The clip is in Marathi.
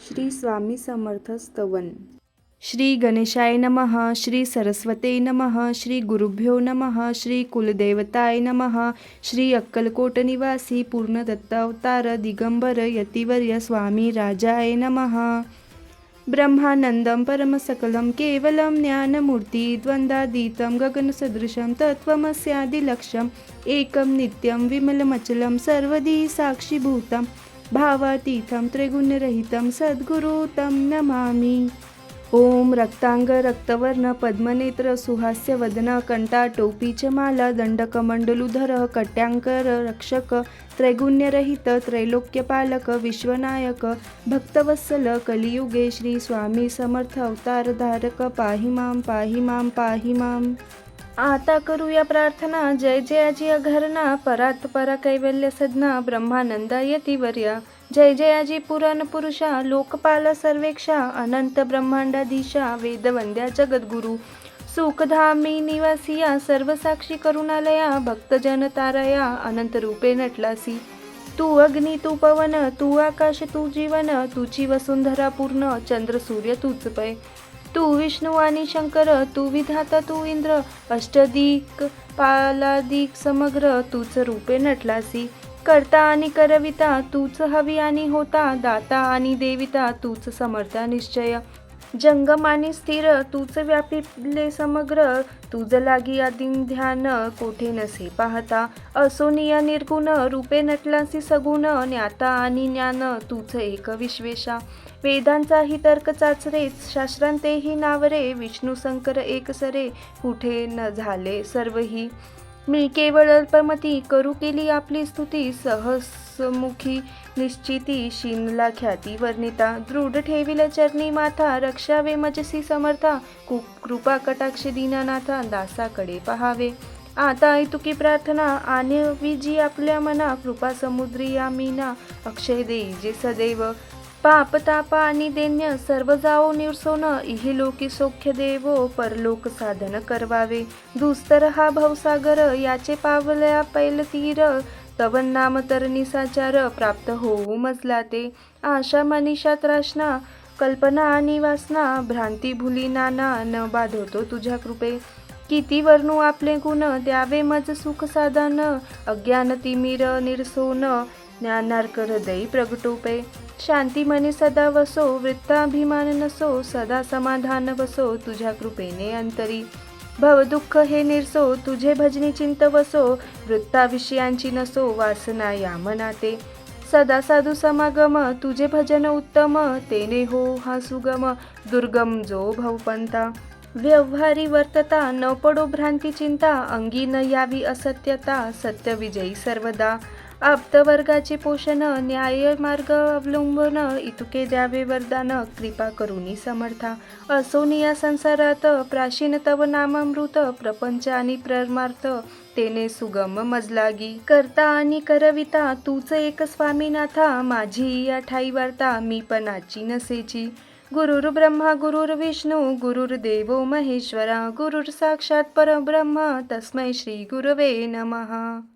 श्री स्वामी समर्थ स्तवन. श्री गणेशाय नमः. श्री सरस्वते नमः. श्री गुरुभ्यो नमः. श्री कुलदेवताय नमः. श्री अक्कलकोट निवासी पूर्ण दत्तावतार दिगंबर यतिवर्य स्वामी राजाय नमः. ब्रह्मानंदं परमसकलं केवलं ज्ञानमूर्ति द्वंद्वातीतं गगनसदृशं तत्त्वमस्यादिलक्ष्यम् एकं नित्यं विमलमचलं सर्वदी साक्षीभूतं भावातीतं त्रिगुणरहितं सद्गुरु तं नमामि. ओम रक्तांग रक्तवर्ण पद्मनेत्र सुहास्य वदन कंठा टोपीच माला दंडकमंडलुधर कट्यांकर रक्षक त्रैगुण्यरहित त्रैलोक्यपालक विश्वनायक भक्तवत्सल कलियुगे श्री स्वामी समर्थ अवतार धारक पाहि माम पाहि माम पाहि माम. आता करूया प्रार्थना. जय जयाजी अघरणा परात परा कैवल्य सदना ब्रह्मानंदा यतिवर्या. जय जयाजी पुराण पुरुषा लोकपाल सर्वेक्षा अनंत ब्रह्मांडाधीशा वेदवंद्या जगद्गुरु सुखधामी निवासिया सर्वसाक्षी करुणालया भक्तजन तारया अनंत रूपे नटलासी. तू अग्नी तू पवन तू आकाश तू जीवन तुची वसुंधरा पूर्ण चंद्र सूर्य तूच पै. तू विष्णू आणि शंकर तू विधाता तू इंद्र अष्टदिक पालादिक समग्र तूच रूपे नटलासी. करता आणि करविता तूच हवी आणि होता दाता आणि देविता तूच समर्था निश्चय. जंगम आणि स्थिर तूच व्यापिले समग्र तुझ लागी आदिन ध्यान कोठे नसे पाहता. असोनिय निर्गुण रूपे नटलासी सगुण ज्ञाता आणि ज्ञान तूच एक विश्वेशा. वेदांचाही तर्क चाचरे शास्त्रांतेही नावरे विष्णू शंकर एकसरे कुठे न झाले सर्वही. मी केवळ अल्पमती करू केली आपली स्तुती सहसमुखी निश्चिती शीनला ख्याती वर्णिता. दृढ ठेविल चरणी माथा रक्षावे मजसी समर्था कृपा कटाक्ष दीनानाथा दासाकडे पहावे. आता ऐतुकी प्रार्थना आणि विजी आपल्या मना कृपा समुद्री यामीना अक्षय देई जे सदैव. पाप ताप आणि दैन्य सर्व जाओ निरसोन इहलोकी सौख्य देवो परलोक साधन करवावे. दुस्तर हा भवसागर याचे पावल्या पैल तीर तवन नाम तर निसाचार प्राप्त होऊ मजला ते. आशा मनीषा त्रासना कल्पना आणि वासना भ्रांती भुली नाना न बाधवतो तुझ्या कृपे. किती वर्णू आपले गुण द्यावे मज सुख साधन अज्ञान तिमिर निरसोन ज्ञानार्क हृदयी प्रगटोपे. शांती मनी सदा वसो वृत्ताभिमान नसो सदा समाधान वसो तुझ्या कृपेने अंतरी. भवदुःख हे निरसो तुझे भजनी चिंत वसो वृत्ताविषयांची नसो वासना या मनाते. सदा साधू समागम तुझे भजन उत्तम तेने हो हा सुगम दुर्गम जो भवपंथा. व्यवहारी वर्तता न पडो भ्रांती चिंता अंगी न यावी असत्यता सत्य विजयी सर्वदा. आप्तवर्गाचे पोषण न्याय मार्ग अवलंबन इतुके द्यावे वरदान कृपा करुणी समर्था. असोनिया संसारात प्राचीन तव नामामृत प्रपंच आणि परमार्थ तेने सुगम मजलागी. करता आणि करविता तूच एक स्वामीनाथा माझी या ठाई वार्ता मी पणाची नसेची. गुरुर् ब्रह्मा गुरुर्विष्णू गुरुर्देवो महेश्वरा गुरुर् साक्षात परब्रह्म तस्मै श्री गुरवे नमः.